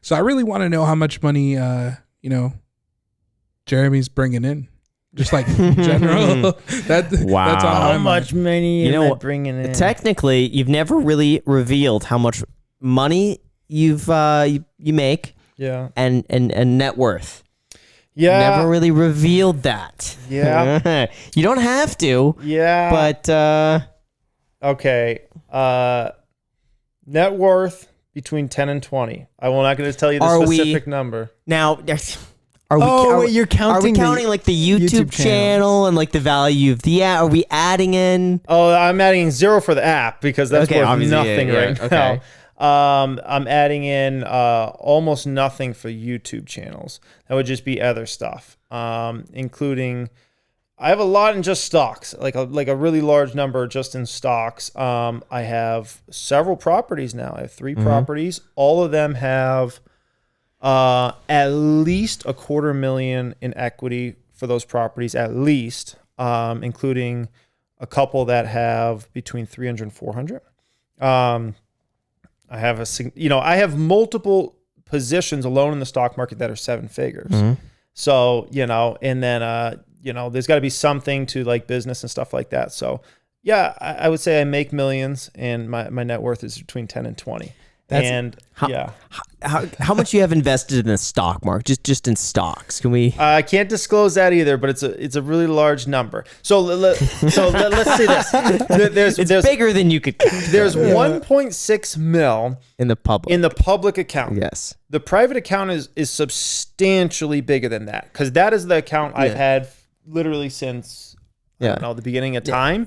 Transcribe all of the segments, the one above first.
So I really want to know how much money, Jeremy's bringing in. Just like general. Wow. That's all. How much money am I bringing in? Technically, you've never really revealed how much money you make. Yeah. And net worth. Yeah. Never really revealed that. Yeah. You don't have to. Yeah. But okay. Net worth between 10 and 20. I'm not going to tell you the specific number. Now, you're counting. Are we counting like the YouTube channel and like the value of the app? Are we adding in? Oh, I'm adding 0 for the app because that's worth nothing right now. I'm adding in almost nothing for YouTube channels. That would just be other stuff, including I have a lot in just stocks, like a really large number just in stocks. I have several properties now. I have 3 properties. All of them have at least $250,000 in equity for those properties, at least, including a couple that have between 300 and 400. I have multiple positions alone in the stock market that are 7 figures. So, and then, there's got to be something to like business and stuff like that. So, yeah, I would say I make millions and my net worth is between 10 and 20. How much you have invested in the stock market? Just in stocks? Can we? I can't disclose that either, but it's a really large number. So let's see this. There's bigger than you could. There's 1.6 mil in the public account. Yes. The private account is substantially bigger than that because that is the account I've had literally since the beginning of time.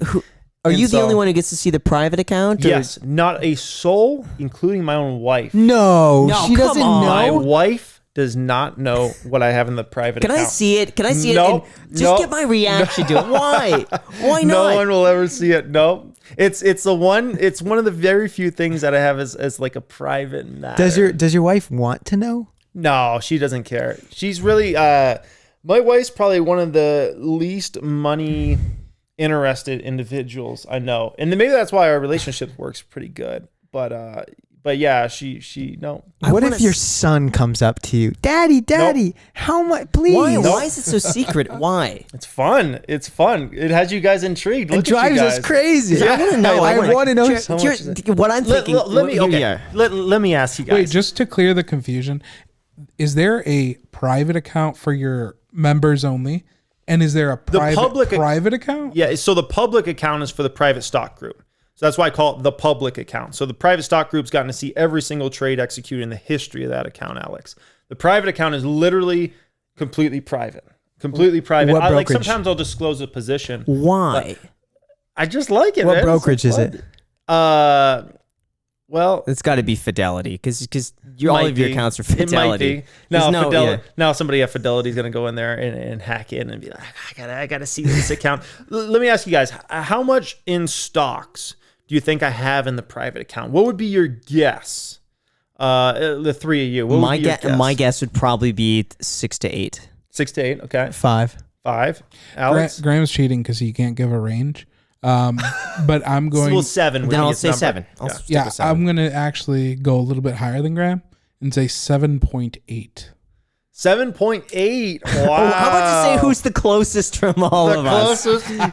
Are you the only one who gets to see the private account? Yes, not a soul, including my own wife. No, she doesn't know. My wife does not know what I have in the private account. Can I see it? Can I see it? Just get my reaction to it. Why? Why not? No one will ever see it. No. It's one of the very few things that I have as like a private matter. Does your wife want to know? No, she doesn't care. She's really my wife's probably one of the least money interested individuals I know, and maybe that's why our relationship works pretty good. But yeah, she no. What if your son comes up to you, Daddy, Nope. how much? Please. Why is it so secret? Why? It's fun. It has you guys intrigued. It drives us crazy. I want to know. I want to know. What I'm thinking. Let me ask you guys. Wait, just to clear the confusion, is there a private account for your members only? And is there a private account? Yeah, so the public account is for the private stock group. So that's why I call it the public account. So the private stock group's gotten to see every single trade executed in the history of that account, Alex. The private account is literally completely private. Completely private. What brokerage? Sometimes I'll disclose a position. Why? I just like it, What man. brokerage is it? Well, it's got to be Fidelity because all of your accounts are Fidelity. It might be. Now somebody at Fidelity is going to go in there and hack in and be like, I got to see this account. Let me ask you guys, how much in stocks do you think I have in the private account? What would be your guess? The 3 of you. My guess would probably be 6 to 8. 6 to 8. Okay. 5. Alex? Graham's cheating because he can't give a range. But I'm going. Well, 7. Then I'll say 7. I'm going to actually go a little bit higher than Graham and say 7.8. 7.8. Wow. Oh, how about you say who's the closest from all of us?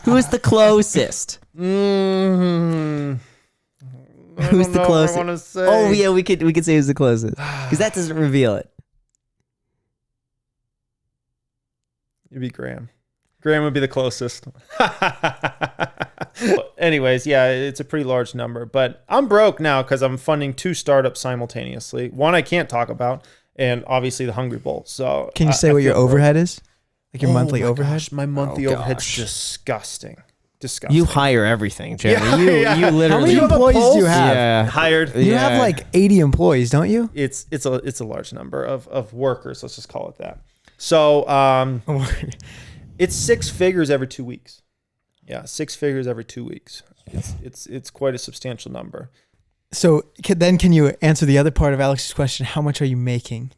Who's the closest? Mm-hmm. Who's the closest? I want to say. Oh yeah, we could say who's the closest because that doesn't reveal it. It'd be Graham. Graham would be the closest. Anyways, yeah, it's a pretty large number. But I'm broke now because I'm funding 2 startups simultaneously. One I can't talk about, and obviously the Hungry Bowl. So can you say what your overhead is? Like your monthly overhead? Gosh, my monthly overhead's disgusting. Disgusting. You hire everything, Jeremy. You literally. How many employees do you have? Yeah. Hired. You have like 80 employees, don't you? It's a large number of workers. Let's just call it that. So it's 6 figures every 2 weeks. Yeah, 6 figures every 2 weeks. It's quite a substantial number. So then can you answer the other part of Alex's question? How much are you making?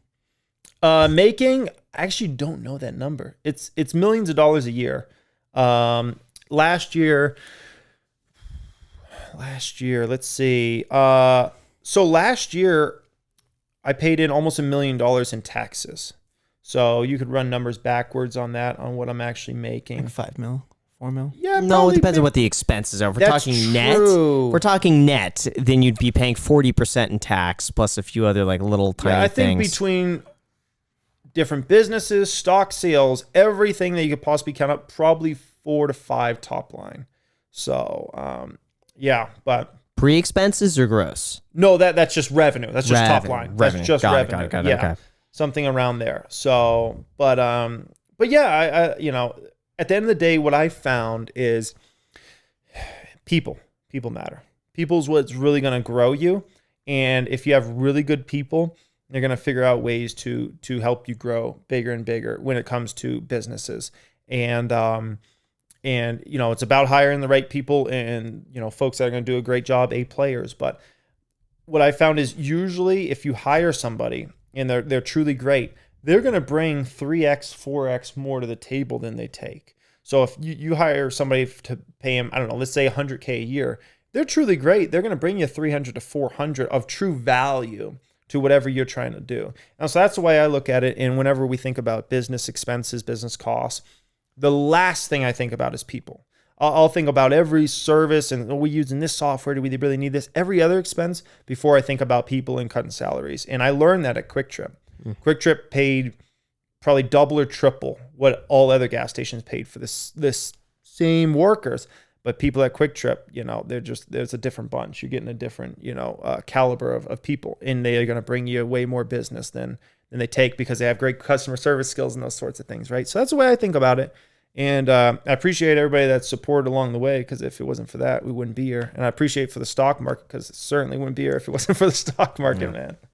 I actually don't know that number. It's millions of dollars a year. Last year, let's see. So last year I paid in almost $1 million in taxes. So you could run numbers backwards on that, on what I'm actually making. Like 5 mil, 4 mil. Yeah, no, it depends on what the expenses are. If we're talking net, if we're talking net, then you'd be paying 40% in tax plus a few other like little tiny things. I think between different businesses, stock sales, everything that you could possibly count up, probably 4 to 5 top line. So, yeah, but pre-expenses or gross? No, that's just revenue. That's just top line. Revenue. That's just revenue. Got it. Okay. Something around there. So, but yeah, I at the end of the day, what I found is people matter. People's what's really going to grow you. And if you have really good people, they're going to figure out ways to help you grow bigger and bigger when it comes to businesses. And it's about hiring the right people and, folks that are going to do a great job, A players. But what I found is usually if you hire somebody and they're truly great, they're going to bring 3x, 4x more to the table than they take. So if you hire somebody to pay them, I don't know, let's say $100K a year, they're truly great. They're going to bring you 300 to 400 of true value to whatever you're trying to do. And so that's the way I look at it. And whenever we think about business expenses, business costs, the last thing I think about is people. I'll think about every service and are we using this software? Do we really need this? Every other expense before I think about people and cutting salaries. And I learned that at Quick Trip. Quick Trip paid probably double or triple what all other gas stations paid for this same workers. But people at Quick Trip, there's a different bunch. You're getting a different, caliber of people. And they are going to bring you way more business than they take because they have great customer service skills and those sorts of things, right? So that's the way I think about it. And I appreciate everybody that's supported along the way, because if it wasn't for that, we wouldn't be here. And I appreciate for the stock market, because it certainly wouldn't be here if it wasn't for the stock market, man.